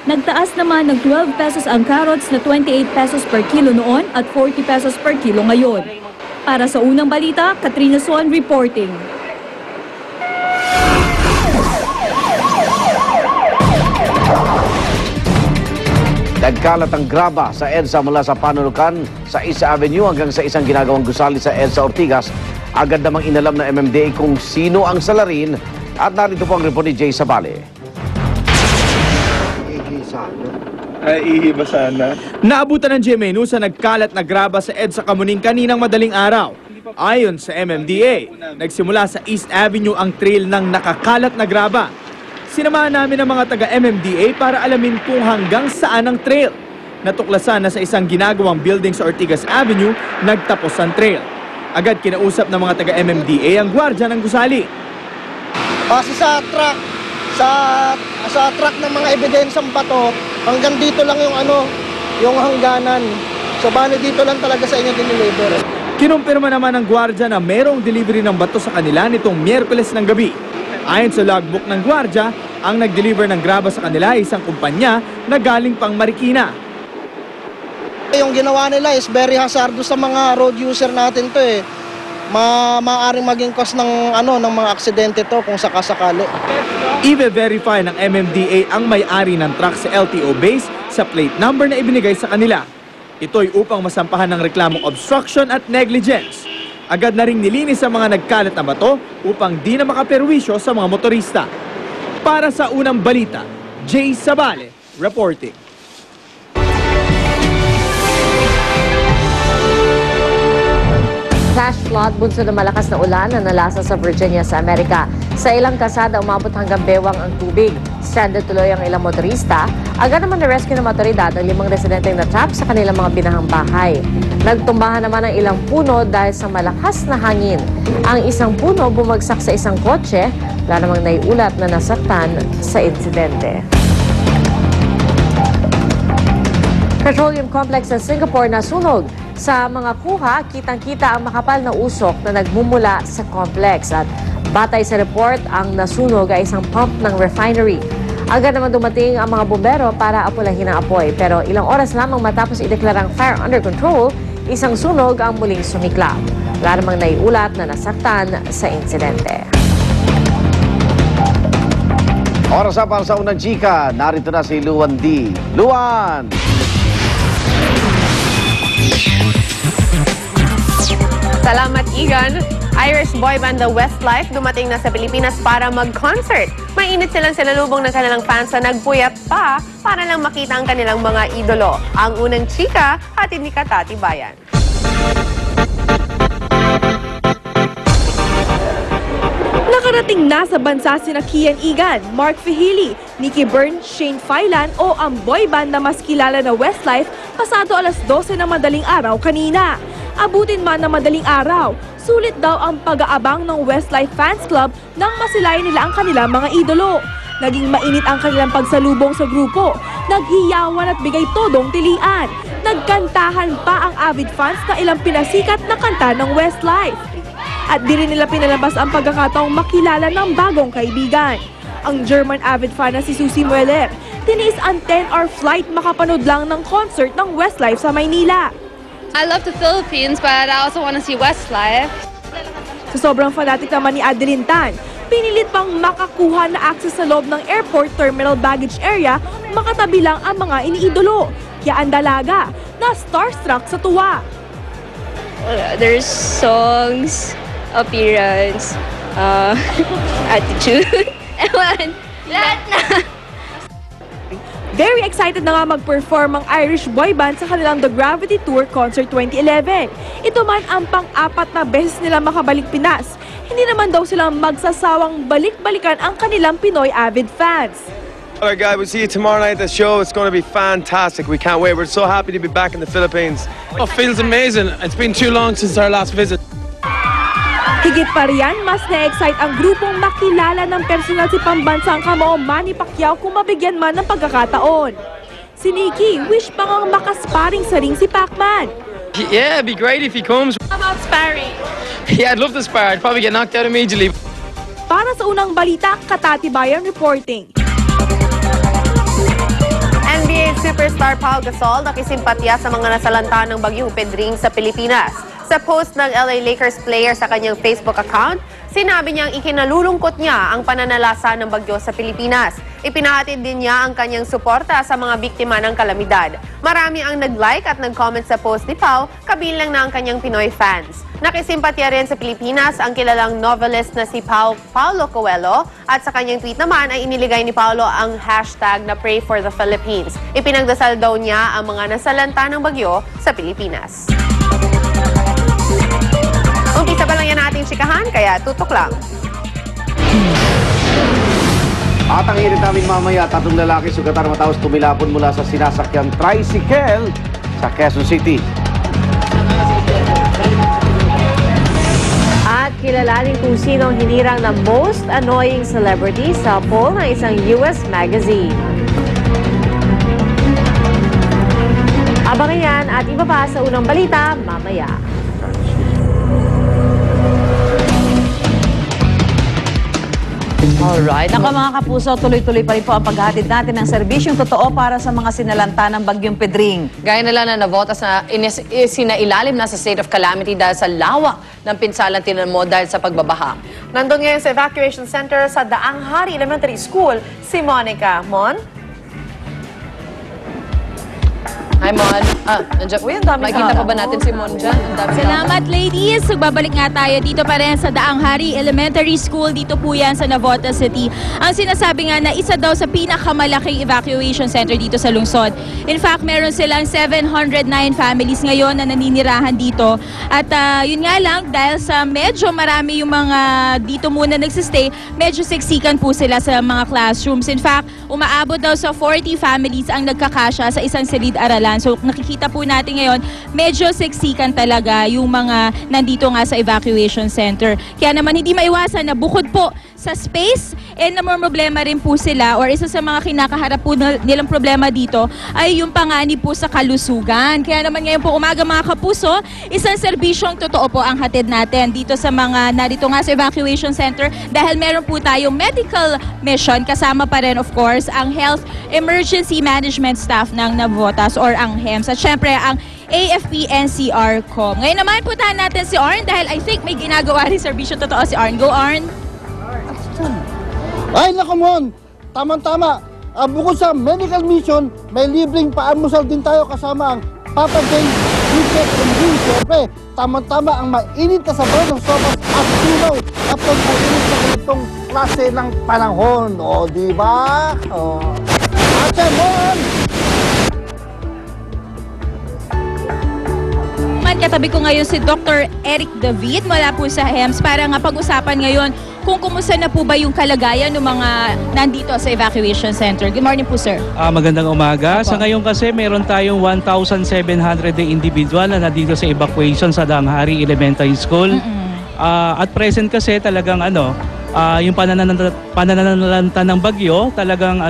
Nagtaas naman ng 12 pesos ang carrots na 28 pesos per kilo noon at 40 pesos per kilo ngayon. Para sa unang balita, Katrina Son reporting. Nagkalat ang graba sa EDSA mula sa Panulukan sa Isa Avenue hanggang sa isang ginagawang gusali sa EDSA Ortigas. Agad namang inalam ng MMDA kung sino ang salarin at narito po ang report ni Jay Sabale. Ihiba sana. Naabutan ng GMA News sa nagkalat na graba sa EDSA Kamuning kaninang madaling araw. Ayon sa MMDA, nagsimula sa East Avenue ang trail ng nakakalat na graba. Sinamahan namin ang mga taga-MMDA para alamin kung hanggang saan ang trail. Natuklasan na sa isang ginagawang building sa Ortigas Avenue, nagtapos ang trail. Agad kinausap ng mga taga-MMDA ang gwardya ng gusali. Kasi sa truck ng mga ebidensyang bato, hanggang dito lang yung hangganan. So bali dito lang talaga sa inyo dineliver. Kinumpirma naman ng gwardya na merong delivery ng bato sa kanila nitong Miyerkules ng gabi. Ayon sa logbook ng gwardya, ang nag-deliver ng graba sa kanila ay isang kumpanya na galing pang Marikina. Yung ginawa nila is very hazardous sa mga road user natin to eh. Maaaring maging cause ng mga aksidente to kung sakasakali. I-verify ng MMDA ang may-ari ng truck sa LTO base sa plate number na ibinigay sa kanila. Ito'y upang masampahan ng reklamong obstruction at negligence. Agad na ring nilinis ang mga nagkalat na bato upang di na makaperwisyo sa mga motorista. Para sa unang balita, Jay Sabale, reporting. Flash flood bunso ng malakas na ulan na nalasa sa Virginia sa Amerika. Sa ilang kasada, umabot hanggang bewang ang tubig. Stranded tuloy ang ilang motorista. Agad naman na-rescue ng otoridad ang 5 residenteng na-trap sa kanilang mga binahang bahay. Nagtumbahan naman ang ilang puno dahil sa malakas na hangin. Ang isang puno bumagsak sa isang kotse, wala namang naiulat na nasaktan sa insidente. Petroleum complex sa Singapore nasunog. Sa mga kuha, kitang-kita ang makapal na usok na nagmumula sa complex at batay sa report, ang nasunog ay isang pump ng refinery. Agad naman dumating ang mga bumbero para apulahin ang apoy pero ilang oras lamang matapos ideklarang fire under control, isang sunog ang muling sumiklab. Wala namang naiulat na nasaktan sa insidente. Oras na para sa unang chika. Narito na si Luan D. Luan! Salamat, Igan. Irish boy band The Westlife dumating na sa Pilipinas para mag-concert. Mainit silang sinalubong ng kanilang fans na nagpuyat pa para lang makita ang kanilang mga idolo. Ang unang chika, hatid ni Katati Bayan. Nakarating na sa bansa sina Kian Igan, Mark Fihili, Nicky Byrne, Shane Failan o ang boy band na mas kilala na Westlife pasado alas 12 ng madaling araw kanina. Abutin man na madaling araw, sulit daw ang pag-aabang ng Westlife Fans Club nang masilayan nila ang kanilang mga idolo. Naging mainit ang kanilang pagsalubong sa grupo, naghiyawan at bigay todong tilian. Nagkantahan pa ang avid fans na ilang pinasikat na kanta ng Westlife. At di rin nila pinalabas ang pagkakataong makilala ng bagong kaibigan. Ang German avid fan na si Susie Mueller, tiniis ang 10-hour flight makapanood lang ng concert ng Westlife sa Maynila. I love the Philippines, but I also want to see Westlife. Sa sobrang fanatic naman ni Adeline Tan, pinilit pang makakuha na access sa loob ng airport terminal baggage area, makatabi lang ang mga iniidolo. Kaya ang dalaga na starstruck sa tuwa. There's songs, appearance, attitude, ewan, lahat na. Very excited na nga mag-perform ang Irish boy band sa kanilang The Gravity Tour Concert 2011. Ito man ang pang-apat na beses nila makabalik Pinas. Hindi naman daw silang magsasawang balik-balikan ang kanilang Pinoy avid fans. Alright guys, we'll see you tomorrow night at the show. It's going to be fantastic. We can't wait. We're so happy to be back in the Philippines. Oh, feels amazing. It's been too long since our last visit. Higit pa riyan, mas na-excite ang grupong makilala ng personal si pambansang kamao Manny Pacquiao kung mabigyan man ng pagkakataon. Si Nikki, wish pa ngang makasparing sa ring si Pacman. Yeah, it'd be great if he comes. How about sparring? Yeah, I'd love to spar. I'd probably get knocked out immediately. Para sa unang balita, Katati Bayan reporting. star Pau Gasol nakisimpatya sa mga nasalanta ng bagyong Pedring sa Pilipinas. Sa post ng LA Lakers player sa kanyang Facebook account, sinabi niyang ikinalulungkot niya ang pananalasa ng bagyo sa Pilipinas. Ipinahatid din niya ang kanyang suporta sa mga biktima ng kalamidad. Marami ang nag-like at nag-comment sa post ni Pau, kabilang na ang kanyang Pinoy fans. Nakisimpatya rin sa Pilipinas ang kilalang novelist na si Paulo Coelho at sa kanyang tweet naman ay iniligay ni Paulo ang hashtag na Pray for the Philippines. Ipinagdasal daw niya ang mga nasalanta ng bagyo sa Pilipinas. Umpisa pa lang yan ating chikahan, kaya tutok lang. At ang hirit namin mamaya, 3 lalaki sugatan matapos tumilapon mula sa sinasakyan tricycle sa Quezon City. At kilalanin kung sino ang hinirang na most annoying celebrity sa poll ng isang US magazine. Abangan yan at iba pa sa unang balita mamaya. Alright. Naka mga kapuso, tuloy-tuloy pa rin po ang paghahatid natin ng serbisyong totoo para sa mga sinalanta ng Bagyong Pedring. Gaya nila na navotas na sinailalim na sa state of calamity dahil sa lawak ng pinsalang tinamo dahil sa pagbabaha. Nandun ngayon sa evacuation center sa Daang Hari Elementary School, si Monica. Mon? Hi, Mon. Nandiyan. Uy, ang dami Makikita pa ba natin si Mon dyan? Ang dami Salamat, ladies. Babalik nga tayo dito pa rin sa Daang Hari Elementary School. Dito po yan sa Navotas City. Ang sinasabi nga na isa daw sa pinakamalaking evacuation center dito sa lungsod. In fact, meron silang 709 families ngayon na naninirahan dito. At yun nga lang, dahil sa medyo marami yung mga dito muna nagsistay, medyo siksikan po sila sa mga classrooms. In fact, umaabot daw sa 40 families ang nagkakasya sa isang silid-aralan. So nakikita po natin ngayon, medyo siksikan talaga yung mga nandito nga sa evacuation center. Kaya naman hindi maiwasan na bukod po sa space, namumroblema rin po sila or isa sa mga kinakaharap po nilang problema dito ay yung panganib po sa kalusugan. Kaya naman ngayon po umaga mga kapuso, isang serbisyong totoo po ang hatid natin dito sa mga narito nga sa evacuation center dahil meron po tayong medical mission kasama pa rin of course ang Health Emergency Management Staff ng Navotas or ang HEMS at syempre ang AFP-NCR-COM. Ngayon naman puntahan natin si Arn dahil I think may ginagawa rin servisyo totoo si Arn. Go Arn! Ay, nakamon! Tama-tama. Bukod sa medical mission, may libreng paamusal din tayo kasama ang Papa Day, Weekend and Green. Siyempre, tama-tama ang mainit na sabaw ng sopas at tunaw kapag mainit sa ganitong klase ng panahon. O, di ba? O. Ate, mon! Katabi ko ngayon si Dr. Eric David mula po sa HEMS para nga pag-usapan ngayon kung kumusta na po ba yung kalagayan ng mga nandito sa evacuation center. Good morning po, sir. Magandang umaga. Opo. Sa ngayon kasi meron tayong 1,700 na individual na nandito sa evacuation sa Daang Hari Elementary School. At present kasi talagang yung pananalanta ng bagyo, talagang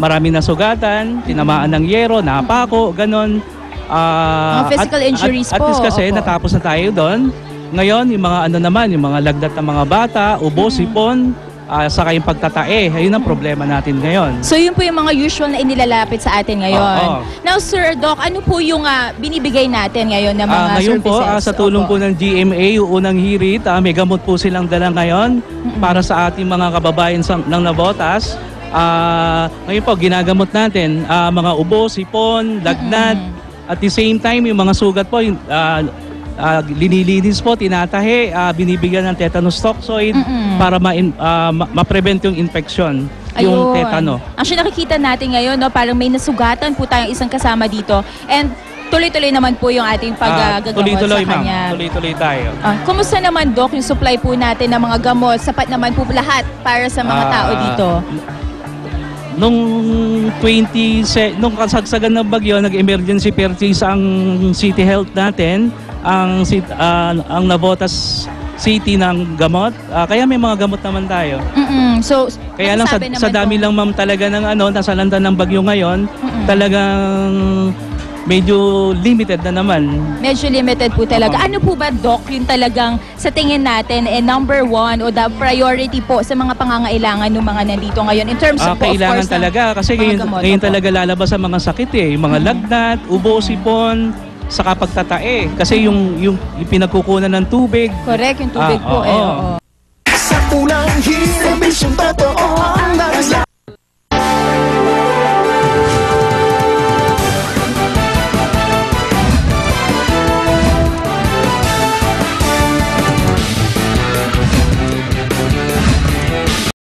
marami na sugatan, tinamaan ng yero, napako, ganon. Physical injuries at po. At least kasi natapos na tayo doon. Ngayon, yung mga yung mga lagdat ng mga bata, ubo, sipon, saka yung pagtatae. Ayun ang problema natin ngayon. So yun po yung mga usual na inilalapit sa atin ngayon. Now, Sir Doc, ano po yung binibigay natin ngayon ng mga ngayon services? Po, sa tulong po ng GMA, yung unang hirit, may gamot po silang dala ngayon para sa ating mga kababayan ng Navotas. Ngayon po, ginagamot natin mga ubo, sipon, lagnat. At the same time, yung mga sugat po, linilinis po, tinatahi, binibigyan ng tetanus toxoid para ma-prevent yung infection, yung tetano. Actually, nakikita natin ngayon, parang may nasugatan po tayong isang kasama dito. And tuloy-tuloy naman po yung ating paggagamot sa kanya. Tuloy-tuloy tayo. Kumusta naman, Doc, yung supply po natin ng mga gamot? Sapat naman po lahat para sa mga tao dito? Nung kasagsagan ng bagyo, nag-emergency purchase ang City Health natin, ang Navotas City ng gamot. Kaya may mga gamot naman tayo. So, kaya lang sa dami lang ma'am talaga ng nasalanta ng bagyo ngayon, talagang medyo limited na naman. Medyo limited po talaga. Ano po ba, Doc, yung talagang sa tingin natin number one o the priority po sa mga pangangailangan ng mga nandito ngayon in terms of, Kailangan of course, talaga kasi ngayon talaga lalabas ang mga sakit yung mga lagnat, ubo, sipon, saka pagtatae. Kasi yung pinagkukunan ng tubig. Correct, yung tubig po. Oo. Sa unang hirit, totoo ang